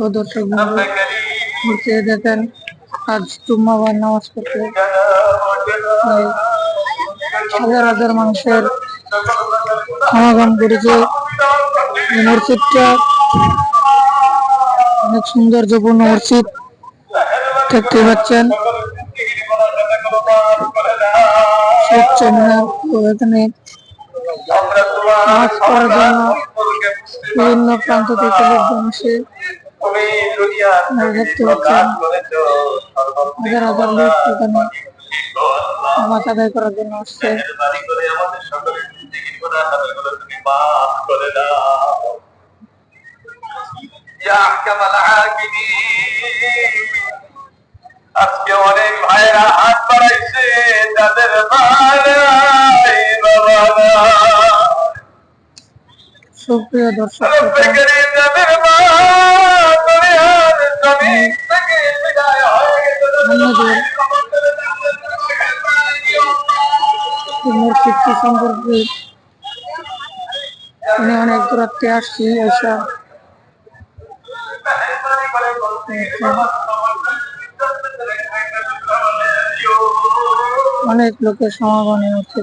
ও দর্শক বন্ধু ঘুরতে দেখেন আজ জুম্মাবার নামাজ পড়তে হাজার হাজার মানুষের সমাগম করেছে। মসজিদটা অনেক সৌন্দর্যপূর্ণ মসজিদ দেখতে পাচ্ছেন। এখানে নামাজ পড়ার জন্য বিভিন্ন প্রান্ত থেকে লোকজন আসে। দেখতে পাচ্ছেন হাজার হাজার লোক এখানে নামাজ আদায় করার জন্য আসছে। আজকে অনেক ভাইরা হাত বাড়াইছে, তাদের সুপ্রিয় দর্শক মসজিদটি সম্পর্কে আমি অনেক দূরত্বে আসছি। এসা অনেক লোকের সমাগমে হচ্ছে